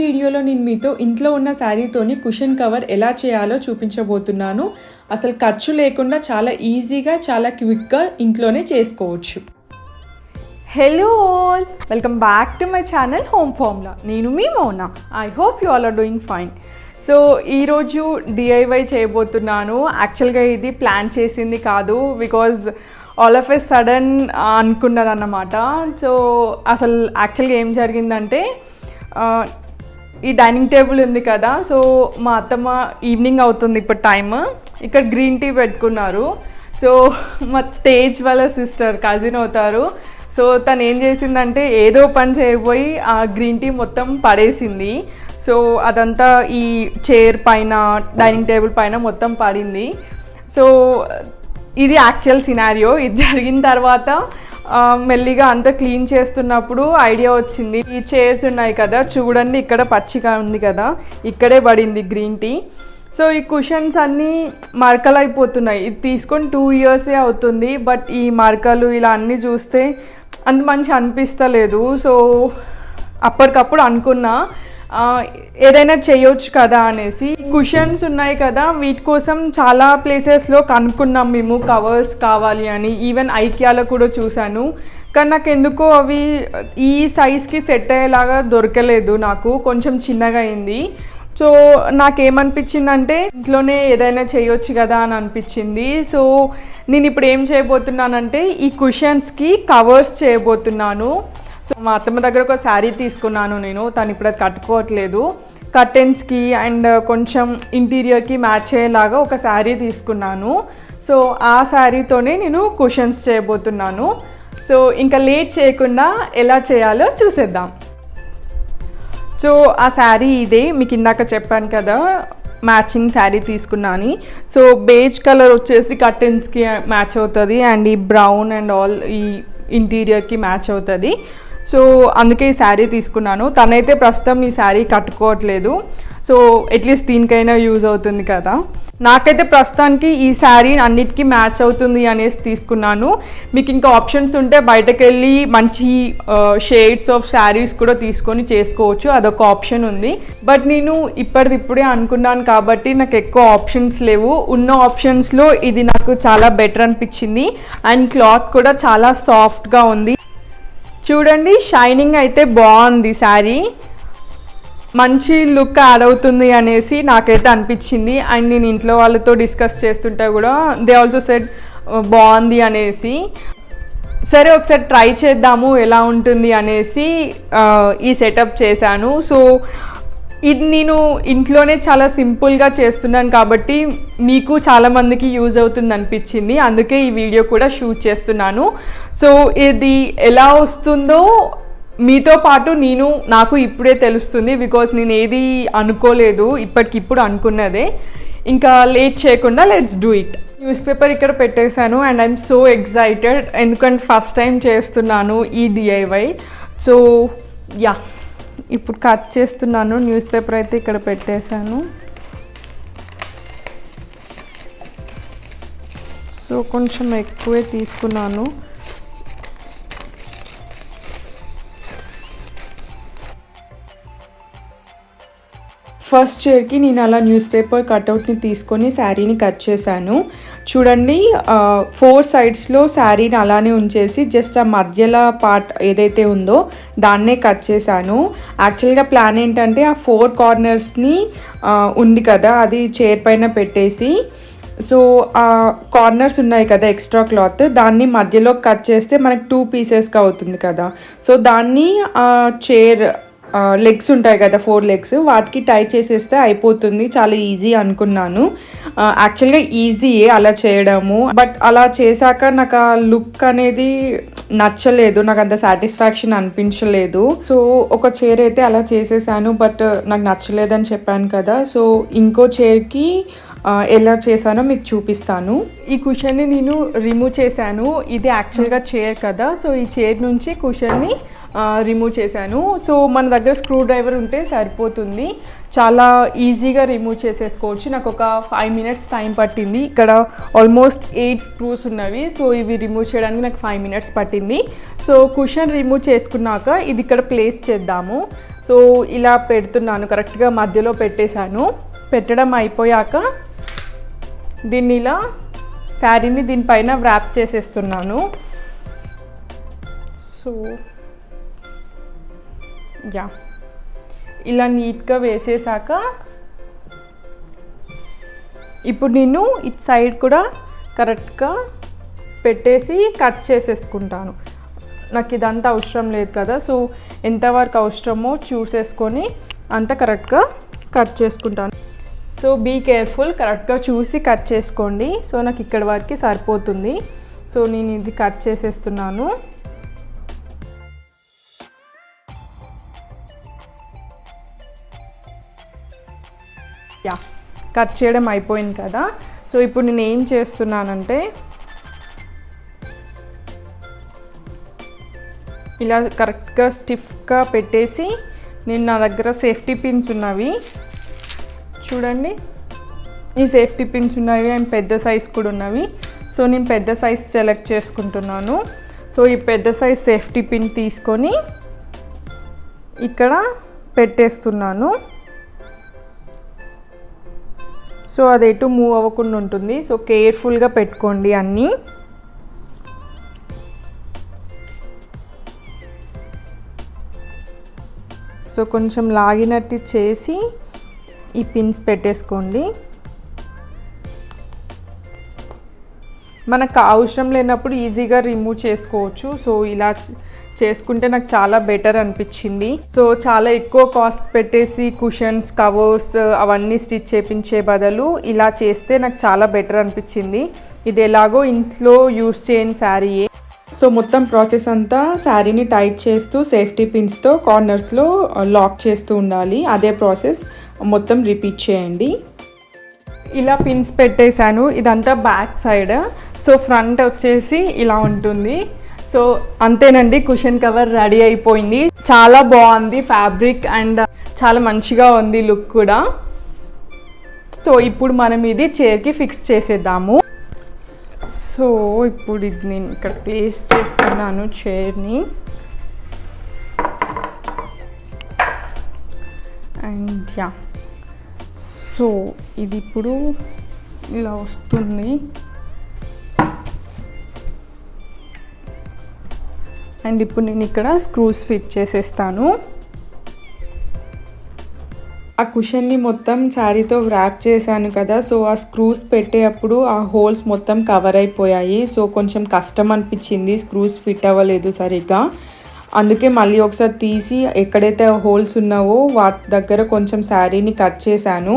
వీడియోలో నేను మీతో ఇంట్లో ఉన్న శారీతోని కుషన్ కవర్ ఎలా చేయాలో చూపించబోతున్నాను. అసలు ఖర్చు లేకుండా చాలా ఈజీగా చాలా క్విక్గా ఇంట్లోనే చేసుకోవచ్చు. Hello all, welcome back to my channel home formula. నేను మీ Mouna. I hope you all are doing fine. So ఈరోజు డిఐవై చేయబోతున్నాను. యాక్చువల్గా ఇది ప్లాన్ చేసింది కాదు, because all of a sudden అనుకున్నాను అన్నమాట. సో అసలు యాక్చువల్గా ఏం జరిగిందంటే, ఈ డైనింగ్ టేబుల్ ఉంది కదా, సో మా అత్తమ్మ ఈవినింగ్ అవుతుంది ఇప్పుడు టైమ్, ఇక్కడ గ్రీన్ టీ పెట్టుకున్నారు. సో మా తేజ్ వాళ్ళ సిస్టర్ కజిన్ అవుతారు. సో తను ఏం చేసిందంటే ఏదో పని చేయబోయి ఆ గ్రీన్ టీ మొత్తం పడేసింది. సో అదంతా ఈ చైర్ పైన, డైనింగ్ టేబుల్ పైన మొత్తం పడింది. సో ఇది యాక్చువల్ సినారియో. ఇది జరిగిన తర్వాత మెల్లిగా అంతా క్లీన్ చేస్తున్నప్పుడు ఐడియా వచ్చింది. ఈ చైర్స్ ఉన్నాయి కదా, చూడండి ఇక్కడ పచ్చిగా ఉంది కదా, ఇక్కడే పడింది గ్రీన్ టీ. సో ఈ కుషన్స్ అన్నీ మరకలు అయిపోతున్నాయి. ఇది తీసుకొని 2 years అవుతుంది, బట్ ఈ మరకలు ఇలా అన్నీ చూస్తే అంత మంచి అనిపిస్తలేదు. సో అప్పటికప్పుడు అనుకున్నా ఏదైనా చేయొచ్చు కదా అనేసి. కుషన్స్ ఉన్నాయి కదా, వీటి కోసం చాలా ప్లేసెస్లో కనుక్కున్నాం మేము కవర్స్ కావాలి అని. ఈవెన్ ఐకియాలో కూడా చూశాను, కానీ నాకు ఎందుకో అవి ఈ సైజ్కి సెట్ అయ్యేలాగా దొరకలేదు. నాకు కొంచెం చిన్నగా అయింది. సో నాకేమనిపించిందంటే ఇంట్లోనే ఏదైనా చేయొచ్చు కదా అని అనిపించింది. సో నేను ఇప్పుడు ఏం చేయబోతున్నానంటే ఈ కుషన్స్కి కవర్స్ చేయబోతున్నాను. సో మా అత్తమ్మ దగ్గర ఒక శారీ తీసుకున్నాను నేను, తను ఇప్పుడు అది కట్టుకోవట్లేదు. కర్టెన్స్కి అండ్ కొంచెం ఇంటీరియర్కి మ్యాచ్ అయ్యేలాగా ఒక శారీ తీసుకున్నాను. సో ఆ శారీతోనే నేను కుషన్స్ చేయబోతున్నాను. సో ఇంకా లేట్ చేయకుండా ఎలా చేయాలో చూసేద్దాం. సో ఆ శారీ ఇదే, మీకు ఇందాక చెప్పాను కదా మ్యాచింగ్ శారీ తీసుకున్నాను. సో బేజ్ కలర్ వచ్చేసి కర్టెన్స్కి మ్యాచ్ అవుతుంది, అండ్ ఈ బ్రౌన్ అండ్ ఆల్ ఈ ఇంటీరియర్కి మ్యాచ్ అవుతుంది. సో అందుకే ఈ శారీ తీసుకున్నాను. తనైతే ప్రస్తుతం ఈ శారీ కట్టుకోవట్లేదు. సో అట్లీస్ట్ దీనికైనా యూజ్ అవుతుంది కదా. నాకైతే ప్రస్తుతానికి ఈ శారీ అన్నిటికీ మ్యాచ్ అవుతుంది అనేసి తీసుకున్నాను. మీకు ఇంకా ఆప్షన్స్ ఉంటే బయటకు వెళ్ళి మంచి షేడ్స్ ఆఫ్ శారీస్ కూడా తీసుకొని చేసుకోవచ్చు, అదొక ఆప్షన్ ఉంది. బట్ నేను ఇప్పటిదిప్పుడే అనుకున్నాను కాబట్టి నాకు ఎక్కువ ఆప్షన్స్ లేవు. ఉన్న ఆప్షన్స్లో ఇది నాకు చాలా బెటర్ అనిపించింది, అండ్ క్లాత్ కూడా చాలా సాఫ్ట్గా ఉంది. చూడండి, షైనింగ్ అయితే బాగుంది శారీ, మంచి లుక్ యాడ్ అవుతుంది అనేసి నాకైతే అనిపించింది. అండ్ నేను ఇంట్లో వాళ్ళతో డిస్కస్ చేస్తుంటే కూడా దే ఆల్సో సెడ్ బాగుంది అనేసి. సరే ఒకసారి ట్రై చేద్దాము ఎలా ఉంటుంది అనేసి ఈ సెటప్ చేశాను. సో ఇది నేను ఇంట్లోనే చాలా సింపుల్గా చేస్తున్నాను కాబట్టి మీకు చాలామందికి యూజ్ అవుతుంది అనిపించింది, అందుకే ఈ వీడియో కూడా షూట్ చేస్తున్నాను. సో ఇది ఎలా వస్తుందో మీతో పాటు నాకు ఇప్పుడే తెలుస్తుంది, బికాజ్ నేను ఏది అనుకోలేదు, ఇప్పటికిప్పుడు అనుకున్నదే. ఇంకా లేట్ చేయకుండా let's do it. News paper ఇక్కడ పెట్టేశాను అండ్ ఐఎమ్ సో ఎక్సైటెడ్, ఎందుకంటే ఫస్ట్ టైం చేస్తున్నాను ఈ డిఐవై. సో యా, ఇప్పుడు కట్ చేస్తున్నాను. న్యూస్ పేపర్ అయితే ఇక్కడ పెట్టేశాను. సో కొంచెం ఎక్కువే తీసుకున్నాను. ఫస్ట్ చైర్కి నేను అలా న్యూస్ పేపర్ కట్అవుట్ని తీసుకొని శారీని కట్ చేశాను. చూడండి, 4 sides శారీని అలానే ఉంచేసి జస్ట్ ఆ మధ్యలో పార్ట్ ఏదైతే ఉందో దాన్నే కట్ చేశాను. యాక్చువల్గా ప్లాన్ ఏంటంటే ఆ 4 corners ఉంది కదా, అది చైర్ పైన పెట్టేసి, సో ఆ కార్నర్స్ ఉన్నాయి కదా ఎక్స్ట్రా క్లాత్, దాన్ని మధ్యలో కట్ చేస్తే మనకి 2 piecesగా అవుతుంది కదా. సో దాన్ని చైర్ లెగ్స్ ఉంటాయి కదా, 4 legs, వాటికి టై చేసేస్తే అయిపోతుంది. చాలా ఈజీ అనుకున్నాను. యాక్చువల్గా ఈజీయే అలా చేయడము, బట్ అలా చేశాక నాకు ఆ లుక్ అనేది నచ్చలేదు, నాకు అంత సాటిస్ఫాక్షన్ అనిపించలేదు. సో ఒక చైర్ అయితే అలా చేసేసాను, బట్ నాకు నచ్చలేదని చెప్పాను కదా. సో ఇంకో చైర్కి ఎలా చేశానో మీకు చూపిస్తాను. ఈ కుషన్ని నేను రిమూవ్ చేశాను. ఇది యాక్చువల్గా చైర్ కదా, సో ఈ చైర్ నుంచి కుషన్ని రిమూవ్ చేశాను. సో మన దగ్గర స్క్రూ డ్రైవర్ ఉంటే సరిపోతుంది, చాలా ఈజీగా రిమూవ్ చేసేసుకోవచ్చు. నాకు ఒక 5 minutes టైం పట్టింది. ఇక్కడ ఆల్మోస్ట్ 8 screws ఉన్నవి, సో ఇవి రిమూవ్ చేయడానికి నాకు 5 minutes పట్టింది. సో కుషన్ రిమూవ్ చేసుకున్నాక ఇది ఇక్కడ ప్లేస్ చేద్దాము. సో ఇలా పెడుతున్నాను, కరెక్ట్గా మధ్యలో పెట్టేశాను. పెట్టడం అయిపోయాక దీన్ని ఇలా శారీని దీనిపైన వ్రాప్ చేసేస్తున్నాను. సో యా, ఇలా నీట్గా వేసేసాక ఇప్పుడు నేను ఇటు సైడ్ కూడా కరెక్ట్గా పెట్టేసి కట్ చేసేసుకుంటాను. నాకు ఇదంతా అవసరం లేదు కదా, సో ఎంతవరకు అవసరమో చూసేసుకొని అంత కరెక్ట్గా కట్ చేసుకుంటాను. సో బీ కేర్ఫుల్, కరెక్ట్గా చూసి కట్ చేసుకోండి. సో నాకు ఇక్కడ వరకు సరిపోతుంది. సో నేను ఇది కట్ చేసేస్తున్నాను. యా, కట్ చేయడం అయిపోయింది కదా. సో ఇప్పుడు నేను ఏం చేస్తున్నానంటే ఇలా కరెక్ట్గా స్టిఫ్గా పెట్టేసి, నేను నా దగ్గర సేఫ్టీ పిన్స్ ఉన్నవి చూడండి, ఈ సేఫ్టీ పిన్స్ ఉన్నవి అండ్ పెద్ద సైజ్ కూడా ఉన్నవి. సో నేను పెద్ద సైజ్ సెలెక్ట్ చేసుకుంటున్నాను. సో ఈ పెద్ద సైజ్ సేఫ్టీ పిన్ తీసుకొని ఇక్కడ పెట్టేస్తున్నాను. సో అది ఎటు మూవ్ అవ్వకుండా ఉంటుంది. సో కేర్ఫుల్గా పెట్టుకోండి అన్నీ. సో కొంచెం లాగినట్టు చేసి ఈ పిన్స్ పెట్టేసుకోండి. మనకు అవసరం లేనప్పుడు ఈజీగా రిమూవ్ చేసుకోవచ్చు. సో ఇలా చేసుకుంటే నాకు చాలా బెటర్ అనిపించింది. సో చాలా ఎక్కువ కాస్ట్ పెట్టేసి కుషన్స్, కవర్స్ అవన్నీ స్టిచ్ చేయించే బదులు ఇలా చేస్తే నాకు చాలా బెటర్ అనిపించింది. ఇది ఎలాగో ఇంట్లో యూస్ చేయని శారీయే. సో మొత్తం ప్రాసెస్ అంతా శారీని టైట్ చేస్తూ సేఫ్టీ పిన్స్తో కార్నర్స్లో లాక్ చేస్తూ ఉండాలి. అదే ప్రాసెస్ మొత్తం రిపీట్ చేయండి. ఇలా పిన్స్ పెట్టేశాను. ఇదంతా బ్యాక్ సైడ్. సో ఫ్రంట్ వచ్చేసి ఇలా ఉంటుంది. సో అంతేనండి, కుషన్ కవర్ రెడీ అయిపోయింది. చాలా బాగుంది ఫ్యాబ్రిక్ అండ్ చాలా మంచిగా ఉంది లుక్ కూడా. సో ఇప్పుడు మనం ఇది చైర్కి ఫిక్స్ చేసేద్దాము. సో ఇప్పుడు ఇది నేను ఇక్కడ ప్లేస్ చేస్తున్నాను చైర్ని. అండ్ యా, సో ఇది ఇప్పుడు ఇలా వస్తుంది. అండ్ ఇప్పుడు నేను ఇక్కడ స్క్రూస్ ఫిట్ చేసేస్తాను. ఆ కుషన్ని మొత్తం శారీతో వ్రాప్ చేశాను కదా. సో ఆ స్క్రూస్ పెట్టేటప్పుడు ఆ హోల్స్ మొత్తం కవర్ అయిపోయాయి. సో కొంచెం కష్టం అనిపించింది, స్క్రూస్ ఫిట్ అవ్వలేదు సరిగ్గా. అందుకే మళ్ళీ ఒకసారి తీసి ఎక్కడైతే హోల్స్ ఉన్నావో వాటి దగ్గర కొంచెం శారీని కట్ చేశాను.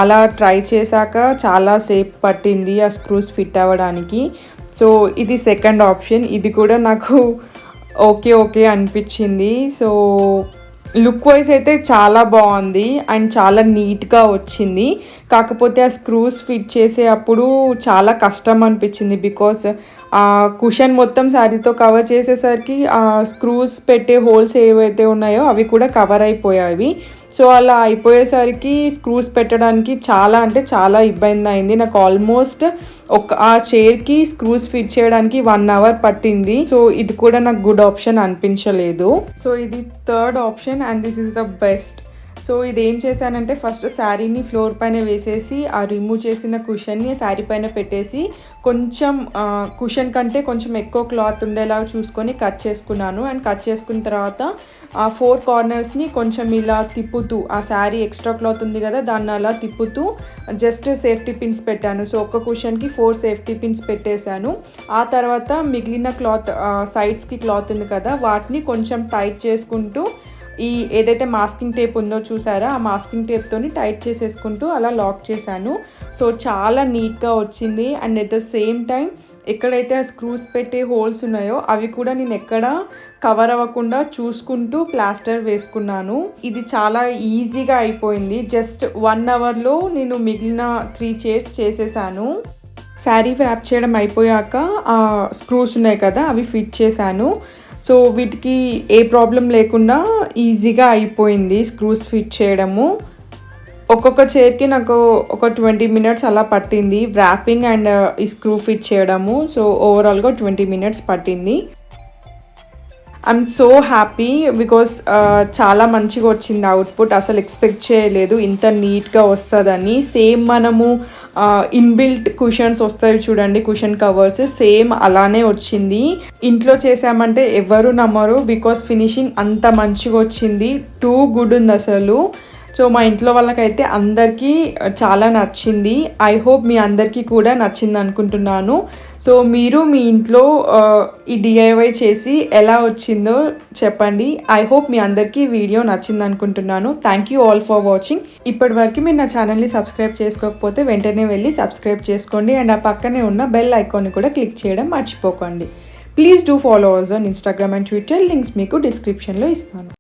అలా ట్రై చేశాక చాలా సేపు పట్టింది ఆ స్క్రూస్ ఫిట్ అవ్వడానికి. సో ఇది సెకండ్ ఆప్షన్. ఇది కూడా నాకు ఓకే అనిపించింది. సో లుక్ వైజ్ అయితే చాలా బాగుంది అండ్ చాలా నీట్గా వచ్చింది. కాకపోతే ఆ స్క్రూస్ ఫిట్ చేసేటప్పుడు చాలా కష్టం అనిపించింది. బికాస్ ఆ కుషన్ మొత్తం శారీతో కవర్ చేసేసరికి ఆ స్క్రూస్ పెట్టే హోల్స్ ఏవైతే ఉన్నాయో అవి కూడా కవర్ అయిపోయాయి. సో అలా అయిపోయేసరికి స్క్రూస్ పెట్టడానికి చాలా అంటే చాలా ఇబ్బంది అయింది. నాకు ఆల్మోస్ట్ ఆ చైర్కి స్క్రూస్ ఫిట్ చేయడానికి 1 అవర్ పట్టింది. సో ఇది కూడా నాకు గుడ్ ఆప్షన్ అనిపించలేదు. సో ఇది third option and this is the best. So ఇది ఏం చేశానంటే ఫస్ట్ శారీని ఫ్లోర్ పైన వేసేసి ఆ రిమూవ్ చేసిన కుషన్ని శారీ పైన పెట్టేసి కొంచెం కుషన్ కంటే కొంచెం ఎక్కువ క్లాత్ ఉండేలాగా చూసుకొని కట్ చేసుకున్నాను. అండ్ కట్ చేసుకున్న తర్వాత ఆ 4 కార్నర్స్ని కొంచెం ఇలా తిప్పుతూ, ఆ శారీ ఎక్స్ట్రా క్లాత్ ఉంది కదా దాన్ని అలా తిప్పుతూ జస్ట్ సేఫ్టీ పిన్స్ పెట్టాను. సో ఒక్క కుషన్కి 4 సేఫ్టీ పిన్స్ పెట్టేశాను. ఆ తర్వాత మిగిలిన క్లాత్ సైడ్స్కి క్లాత్ ఉంది కదా వాటిని కొంచెం టైట్ చేసుకుంటూ ఈ ఏదైతే మాస్కింగ్ టేప్ ఉందో చూసారా, ఆ మాస్కింగ్ టేప్తోని టైట్ చేసేసుకుంటూ అలా లాక్ చేశాను. సో చాలా నీట్గా వచ్చింది. And at the same time ఎక్కడైతే ఆ స్క్రూస్ పెట్టే హోల్స్ ఉన్నాయో అవి కూడా నేను ఎక్కడ కవర్ అవ్వకుండా చూసుకుంటూ ప్లాస్టర్ వేసుకున్నాను. ఇది చాలా ఈజీగా అయిపోయింది. జస్ట్ 1 అవర్లో నేను మిగిలిన 3 చైర్స్ చేసేసాను. శారీ వ్రాప్ చేయడం అయిపోయాక ఆ స్క్రూస్ ఉన్నాయి కదా అవి ఫిట్ చేశాను. సో వీటికి ఏ ప్రాబ్లం లేకుండా ఈజీగా అయిపోయింది స్క్రూస్ ఫిట్ చేయడము. ఒక్కొక్క చైర్కి నాకు ఒక 20 మినిట్స్ అలా పట్టింది వ్రాపింగ్ అండ్ ఈ స్క్రూ ఫిట్ చేయడము. సో ఓవరాల్గా 20 మినిట్స్ పట్టింది. ఐఎమ్ సో హ్యాపీ బికాస్ చాలా మంచిగా వచ్చింది అవుట్పుట్. అసలు ఎక్స్పెక్ట్ చేయలేదు ఇంత నీట్గా వస్తుందని. సేమ్ మనము ఇన్బిల్ట్ కుషన్స్ వస్తాయి చూడండి, కుషన్ కవర్స్, సేమ్ అలానే వచ్చింది. ఇంట్లో చేసామంటే ఎవరు నమ్మరు బికాస్ ఫినిషింగ్ అంత మంచిగా వచ్చింది. టూ గుడ్ ఉంది అసలు. సో మా ఇంట్లో వాళ్ళకైతే అందరికీ చాలా నచ్చింది. ఐ హోప్ మీ అందరికీ కూడా నచ్చింది అనుకుంటున్నాను. సో మీరు మీ ఇంట్లో ఈ డిఐవై చేసి ఎలా వచ్చిందో చెప్పండి. ఐ హోప్ మీ అందరికీ వీడియో నచ్చింది అనుకుంటున్నాను. Thank you all for watching. ఇప్పటివరకు మీరు నా ఛానల్ని సబ్స్క్రైబ్ చేసుకోకపోతే వెంటనే వెళ్ళి సబ్స్క్రైబ్ చేసుకోండి అండ్ ఆ పక్కనే ఉన్న బెల్ ఐకాన్ని కూడా క్లిక్ చేయడం మర్చిపోకండి. Please do follow us on Instagram and Twitter. Links మీకు డిస్క్రిప్షన్లో ఇస్తాను.